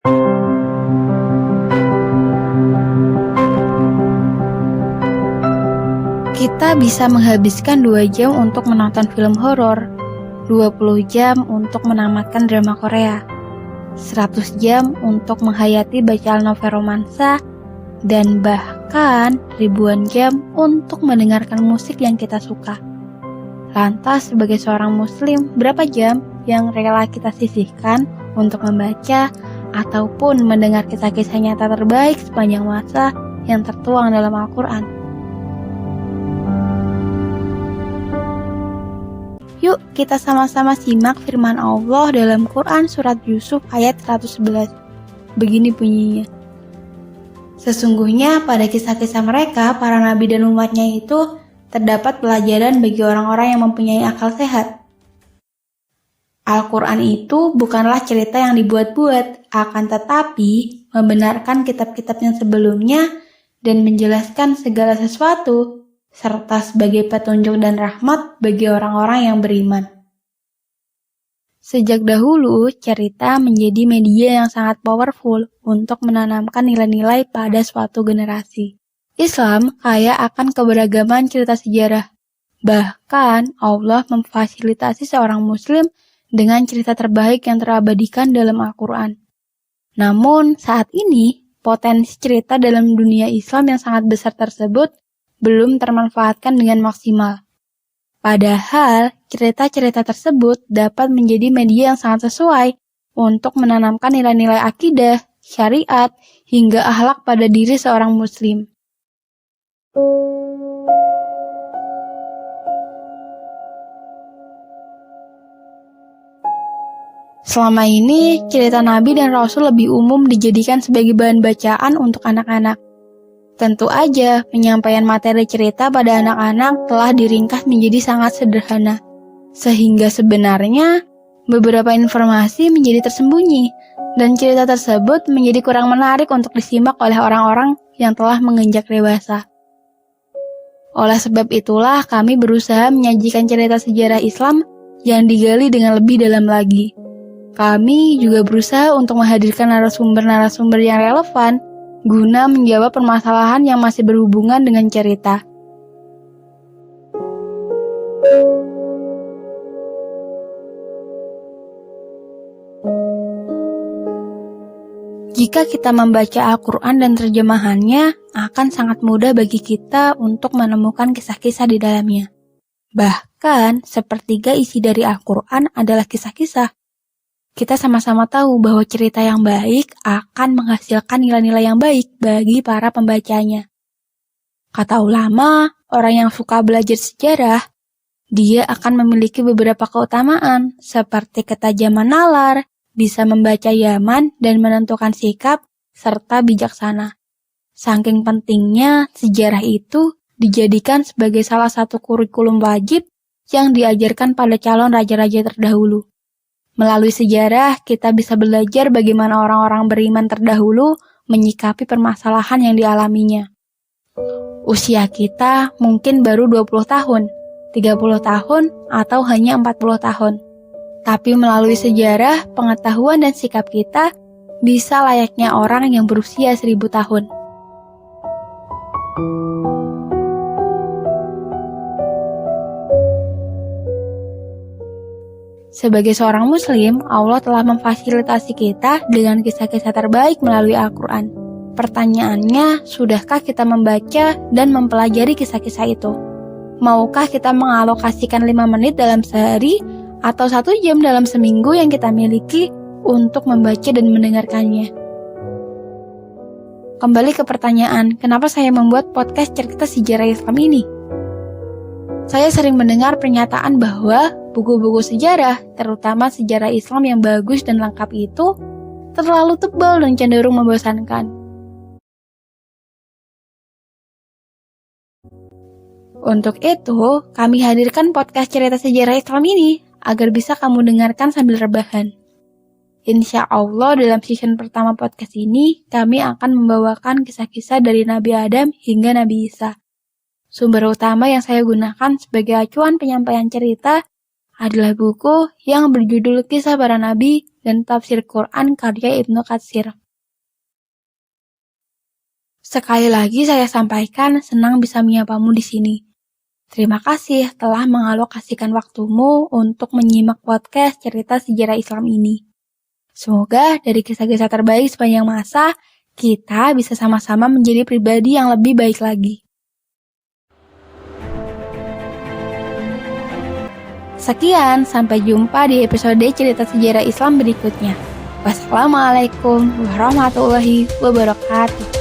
Kita bisa menghabiskan 2 jam untuk menonton film horor, 20 jam untuk menamatkan drama Korea, 100 jam untuk menghayati bacaan novel romansa, dan bahkan ribuan jam untuk mendengarkan musik yang kita suka. Lantas, sebagai seorang muslim, berapa jam yang rela kita sisihkan untuk membaca ataupun mendengar kisah-kisah nyata terbaik sepanjang masa yang tertuang dalam Al-Quran? Yuk kita sama-sama simak firman Allah dalam Quran Surat Yusuf ayat 111. Begini bunyinya. Sesungguhnya pada kisah-kisah mereka, para nabi dan umatnya itu terdapat pelajaran bagi orang-orang yang mempunyai akal sehat. Al-Quran itu bukanlah cerita yang dibuat-buat, akan tetapi membenarkan kitab-kitab yang sebelumnya dan menjelaskan segala sesuatu, serta sebagai petunjuk dan rahmat bagi orang-orang yang beriman. Sejak dahulu, cerita menjadi media yang sangat powerful untuk menanamkan nilai-nilai pada suatu generasi. Islam kaya akan keberagaman cerita sejarah. Bahkan, Allah memfasilitasi seorang muslim dengan cerita terbaik yang terabadikan dalam Al-Quran. Namun, saat ini, potensi cerita dalam dunia Islam yang sangat besar tersebut belum termanfaatkan dengan maksimal. Padahal, cerita-cerita tersebut dapat menjadi media yang sangat sesuai untuk menanamkan nilai-nilai akidah, syariat, hingga akhlak pada diri seorang muslim. Selama ini, cerita Nabi dan Rasul lebih umum dijadikan sebagai bahan bacaan untuk anak-anak. Tentu aja, penyampaian materi cerita pada anak-anak telah diringkas menjadi sangat sederhana. Sehingga sebenarnya, beberapa informasi menjadi tersembunyi, dan cerita tersebut menjadi kurang menarik untuk disimak oleh orang-orang yang telah menginjak dewasa. Oleh sebab itulah, kami berusaha menyajikan cerita sejarah Islam yang digali dengan lebih dalam lagi. Kami juga berusaha untuk menghadirkan narasumber-narasumber yang relevan guna menjawab permasalahan yang masih berhubungan dengan cerita. Jika kita membaca Al-Quran dan terjemahannya, akan sangat mudah bagi kita untuk menemukan kisah-kisah di dalamnya. Bahkan, sepertiga isi dari Al-Quran adalah kisah-kisah. Kita sama-sama tahu bahwa cerita yang baik akan menghasilkan nilai-nilai yang baik bagi para pembacanya. Kata ulama, orang yang suka belajar sejarah, dia akan memiliki beberapa keutamaan seperti ketajaman nalar, bisa membaca zaman dan menentukan sikap, serta bijaksana. Saking pentingnya, sejarah itu dijadikan sebagai salah satu kurikulum wajib yang diajarkan pada calon raja-raja terdahulu. Melalui sejarah, kita bisa belajar bagaimana orang-orang beriman terdahulu menyikapi permasalahan yang dialaminya. Usia kita mungkin baru 20 tahun, 30 tahun, atau hanya 40 tahun. Tapi melalui sejarah, pengetahuan dan sikap kita bisa layaknya orang yang berusia 1000 tahun. Sebagai seorang muslim, Allah telah memfasilitasi kita dengan kisah-kisah terbaik melalui Al-Quran. Pertanyaannya, sudahkah kita membaca dan mempelajari kisah-kisah itu? Maukah kita mengalokasikan 5 menit dalam sehari atau 1 jam dalam seminggu yang kita miliki untuk membaca dan mendengarkannya? Kembali ke pertanyaan, kenapa saya membuat podcast cerita sejarah Islam ini? Saya sering mendengar pernyataan bahwa buku-buku sejarah, terutama sejarah Islam yang bagus dan lengkap itu, terlalu tebal dan cenderung membosankan. Untuk itu, kami hadirkan podcast cerita sejarah Islam ini agar bisa kamu dengarkan sambil rebahan. Insya Allah dalam season pertama podcast ini, kami akan membawakan kisah-kisah dari Nabi Adam hingga Nabi Isa. Sumber utama yang saya gunakan sebagai acuan penyampaian cerita adalah buku yang berjudul Kisah Para Nabi dan Tafsir Quran karya Ibnu Katsir. Sekali lagi saya sampaikan senang bisa menyapamu di sini. Terima kasih telah mengalokasikan waktumu untuk menyimak podcast cerita sejarah Islam ini. Semoga dari kisah-kisah terbaik sepanjang masa, kita bisa sama-sama menjadi pribadi yang lebih baik lagi. Sekian, sampai jumpa di episode cerita sejarah Islam berikutnya. Wassalamualaikum warahmatullahi wabarakatuh.